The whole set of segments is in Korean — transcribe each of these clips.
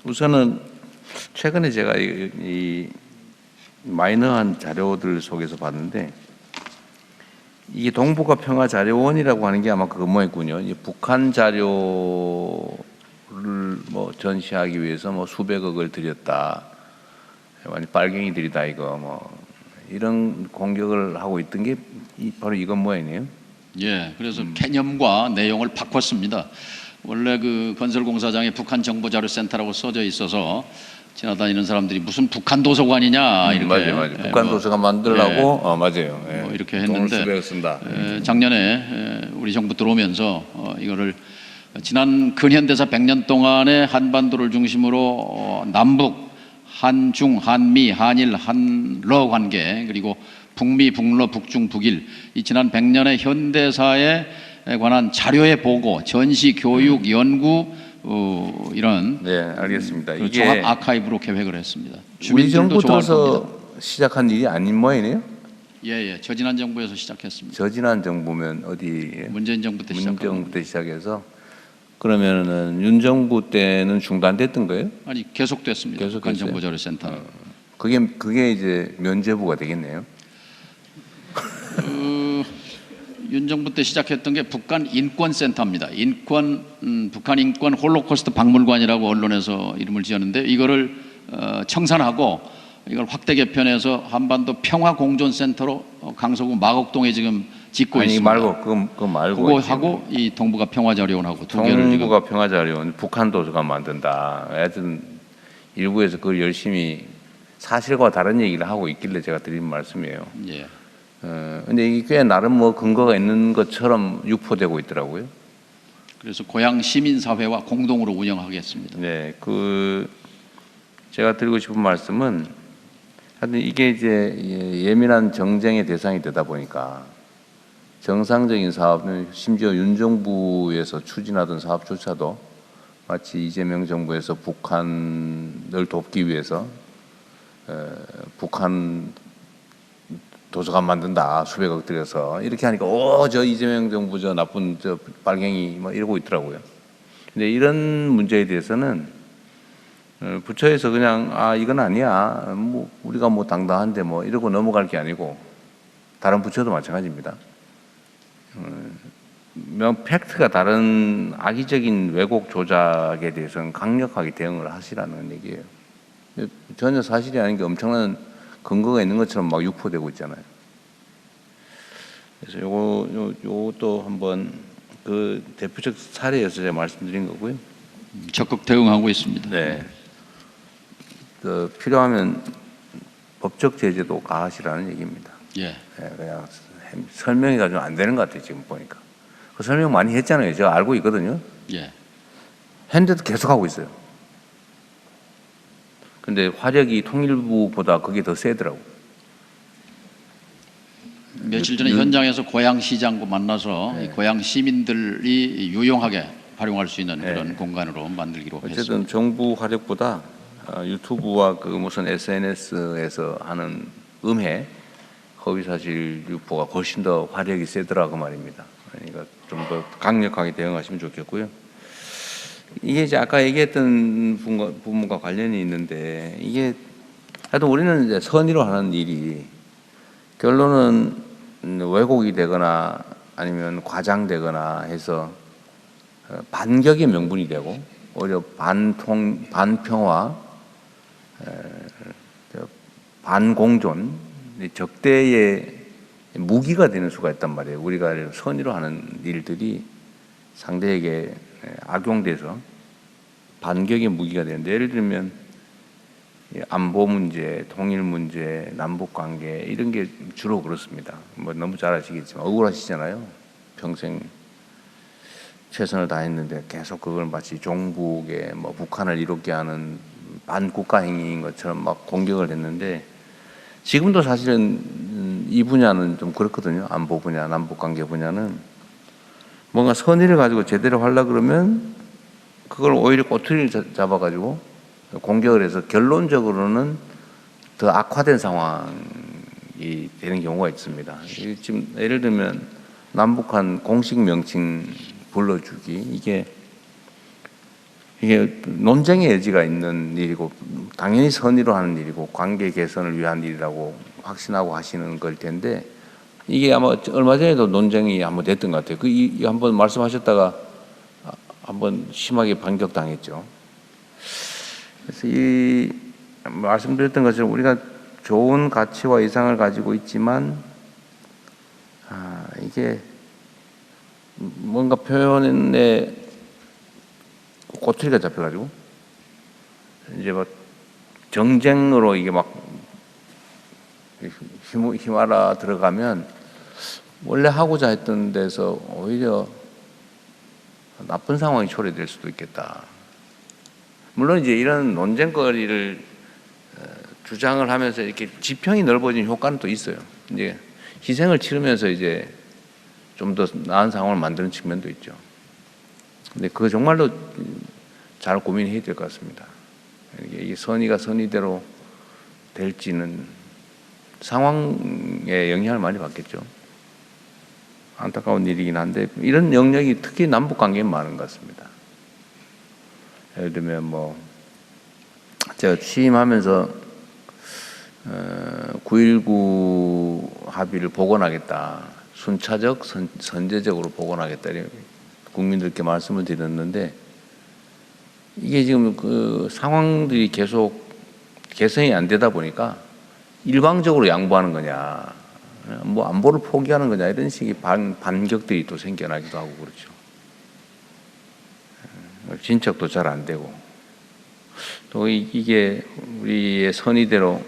우선은 최근에 제가 이 마이너한 자료들 속에서 봤는데 이게 동북아 평화 자료원이라고 하는 게 아마 그거 뭐였군요. 이 북한 자료를 뭐 전시하기 위해서 뭐 수백억을 들였다. 완전 빨갱이들이다 이거 뭐 이런 공격을 하고 있던 게 바로 이건 모양이네요. 예, 그래서 개념과 내용을 바꿨습니다. 원래 그 건설공사장에 북한 정보자료센터라고 써져 있어서 지나다니는 사람들이 무슨 북한 도서관이냐 이렇게 맞아요. 예, 북한 도서관 만들라고 맞아요. 뭐 이렇게 돈을 했는데 수백억 쓴다. 작년에 우리 정부 들어오면서 이거를 지난 근현대사 100년 동안에 한반도를 중심으로 남북, 한중, 한미, 한일, 한러 관계 그리고 북미, 북러, 북중, 북일 이 지난 100년의 현대사에 관한 자료의 보고, 전시, 교육, 연구 이런 네, 알겠습니다. 그 이게 종합 아카이브로 계획을 했습니다. 우리 주민들도 정부 좋아할 겁니다. 들어서 시작한 일이 아닌 모양이네요. 예, 저지난 정부에서 시작했습니다. 저지난 정부면 어디? 문재인 정부 때 문재인 시작한 정부 때 시작해서 그러면은 윤 정부 때는 중단됐던 거예요? 아니 계속됐습니다. 북한 계속됐어요? 정보자료센터. 그게 이제 면제부가 되겠네요. 윤 정부 때 시작했던 게 북한 인권센터입니다. 북한 인권 홀로코스트 박물관이라고 언론에서 이름을 지었는데 이거를 청산하고 이걸 확대 개편해서 한반도 평화공존센터로 강서구 마곡동에 지금 짓고 아니 있습니다. 그거 말고 그거 하고 이 동북아 평화자료원하고 두 개를 지금 동북아 평화자료원 북한 도서관 만든다. 하여튼 일부에서 그걸 열심히 사실과 다른 얘기를 하고 있길래 제가 드린 말씀이에요. 예. 근데 이게 꽤 나름 뭐 근거가 있는 것처럼 유포되고 있더라고요. 그래서 고향 시민사회와 공동으로 운영하겠습니다. 네, 제가 드리고 싶은 말씀은 하여튼 이게 이제 예민한 정쟁의 대상이 되다 보니까 정상적인 사업은 심지어 윤 정부에서 추진하던 사업조차도 마치 이재명 정부에서 북한을 돕기 위해서 북한 도서관 만든다 수백억 들여서 이렇게 하니까 저 이재명 정부 저 나쁜 저 빨갱이 뭐 이러고 있더라고요. 근데 이런 문제에 대해서는 부처에서 그냥 이건 아니야 뭐 우리가 뭐 당당한데 뭐 이러고 넘어갈 게 아니고 다른 부처도 마찬가지입니다. 팩트가 다른 악의적인 왜곡 조작에 대해서는 강력하게 대응을 하시라는 얘기예요. 전혀 사실이 아닌 게 엄청난 근거가 있는 것처럼 막 유포되고 있잖아요. 그래서 요것도 한번 그 대표적 사례여서 제가 말씀드린 거고요. 적극 대응하고 있습니다. 네. 필요하면 법적 제재도 가하시라는 얘기입니다. 예. 네, 그냥 설명이 가지고 안 되는 것 같아요. 지금 보니까 그 설명 많이 했잖아요. 제가 알고 있거든요. 예. 했는데도 계속 하고 있어요. 근데 화력이 통일부보다 그게 더 세더라고. 며칠 전에 현장에서 고향 시장과 만나서 이 고향 시민들이 유용하게 활용할 수 있는 그런 공간으로 만들기로 어쨌든 했습니다. 정부 화력보다 유튜브와 그 무슨 SNS에서 하는 음해, 허위사실 유포가 훨씬 더 화력이 세더라고 말입니다. 그러니까 좀 더 강력하게 대응하시면 좋겠고요. 이게 이제 아까 얘기했던 부분과 관련이 있는데 이게 하여튼 우리는 이제 선의로 하는 일이 결론은 왜곡이 되거나 아니면 과장되거나 해서 반격의 명분이 되고 오히려 반평화, 반공존, 적대의 무기가 되는 수가 있단 말이에요. 우리가 선의로 하는 일들이 상대에게 악용돼서 반격의 무기가 되는데 예를 들면 안보 문제, 통일 문제, 남북 관계 이런 게 주로 그렇습니다. 뭐 너무 잘 아시겠지만 억울하시잖아요. 평생 최선을 다했는데 계속 그걸 마치 종북에 뭐 북한을 이롭게 하는 반국가 행위인 것처럼 막 공격을 했는데 지금도 사실은 이 분야는 좀 그렇거든요. 안보 분야, 남북 관계 분야는 뭔가 선의를 가지고 제대로 하려고 그러면 그걸 오히려 꼬투리를 잡아가지고 공격을 해서 결론적으로는 더 악화된 상황이 되는 경우가 있습니다. 지금 예를 들면 남북한 공식 명칭 불러주기 이게 논쟁의 여지가 있는 일이고 당연히 선의로 하는 일이고 관계 개선을 위한 일이라고 확신하고 하시는 걸 텐데 이게 아마 얼마 전에도 논쟁이 한번 됐던 것 같아요. 한번 말씀하셨다가 한번 심하게 반격당했죠. 그래서 이 말씀드렸던 것처럼 우리가 좋은 가치와 이상을 가지고 있지만 이게 뭔가 표현에 꼬투리가 잡혀가지고 이제 뭐 정쟁으로 이게 막 휘말아 들어가면 원래 하고자 했던 데서 오히려 나쁜 상황이 초래될 수도 있겠다. 물론 이제 이런 논쟁거리를 주장을 하면서 이렇게 지평이 넓어진 효과는 또 있어요. 이제 희생을 치르면서 이제 좀 더 나은 상황을 만드는 측면도 있죠. 근데 그거 정말로 잘 고민해야 될 것 같습니다. 이게 선의가 선의대로 될지는 상황에 영향을 많이 받겠죠. 안타까운 일이긴 한데 이런 영역이 특히 남북 관계에 많은 것 같습니다. 예를 들면 뭐 제가 취임하면서 9.19 합의를 복원하겠다. 순차적, 선제적으로 복원하겠다. 국민들께 말씀을 드렸는데 이게 지금 그 상황들이 계속 개선이 안 되다 보니까 일방적으로 양보하는 거냐, 뭐 안보를 포기하는 거냐 이런 식의 반격들이 또 생겨나기도 하고 그렇죠. 진척도 잘 안 되고 또 이게 우리의 선의대로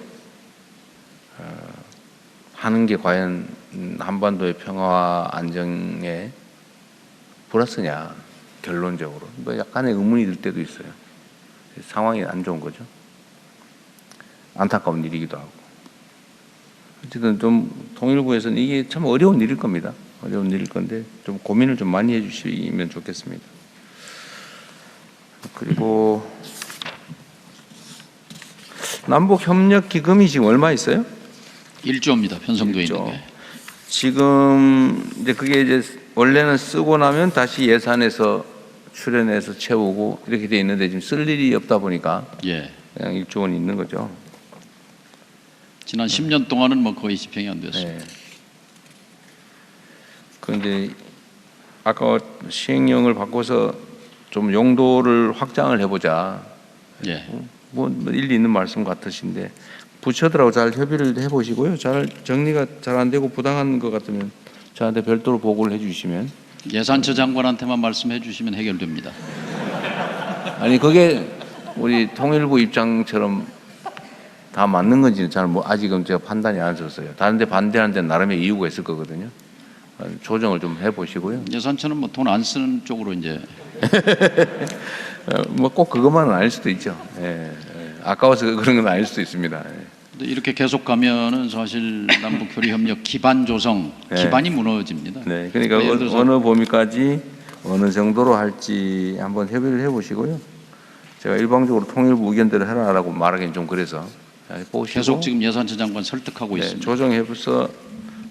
하는 게 과연 한반도의 평화와 안정에 플러스냐 결론적으로 뭐 약간의 의문이 들 때도 있어요. 상황이 안 좋은 거죠. 안타까운 일이기도 하고. 어쨌든 좀 통일부에서는 이게 참 어려운 일일 겁니다. 어려운 일일 건데 좀 고민을 좀 많이 해주시면 좋겠습니다. 그리고 남북 협력 기금이 지금 얼마 있어요? 1조입니다. 편성돼 1조. 있는 게. 지금 이제 그게 이제 원래는 쓰고 나면 다시 예산에서 출연해서 채우고 이렇게 돼 있는데 지금 쓸 일이 없다 보니까 예. 그냥 1조 원이 있는 거죠. 지난 10년 동안은 뭐 거의 집행이 안 됐습니다. 네. 그런데 아까 시행령을 바꿔서 좀 용도를 확장을 해보자. 예. 뭐 일리 있는 말씀 같으신데 부처들하고 잘 협의를 해보시고요. 잘 정리가 잘 안 되고 부당한 것 같으면 저한테 별도로 보고를 해주시면. 예산처 장관한테만 말씀해 주시면 해결됩니다. 아니 그게 우리 통일부 입장처럼 다 맞는 건지는 잘 아직은 제가 판단이 안 섰어요. 다른데 반대하는 데는 나름의 이유가 있을 거거든요. 조정을 좀 해보시고요. 예산처는 뭐 돈 안 쓰는 쪽으로 이제 뭐 꼭 그것만은 아닐 수도 있죠. 예, 예. 아까워서 그런 건 아닐 수도 있습니다. 예. 근데 이렇게 계속 가면은 사실 남북 교류 협력 기반 조성 네. 기반이 무너집니다. 네, 그러니까 예를 들어서 어느 범위까지 어느 정도로 할지 한번 협의를 해보시고요. 제가 일방적으로 통일부 의견대로 해라라고 말하기는 좀 그래서 보시고 계속 지금 예산처 장관 설득하고 네, 있습니다. 조정해서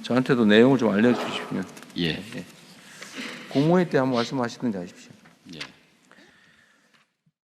저한테도 내용을 좀 알려주시면 예. 국무회의 때 한번 말씀하시든지 하십시오.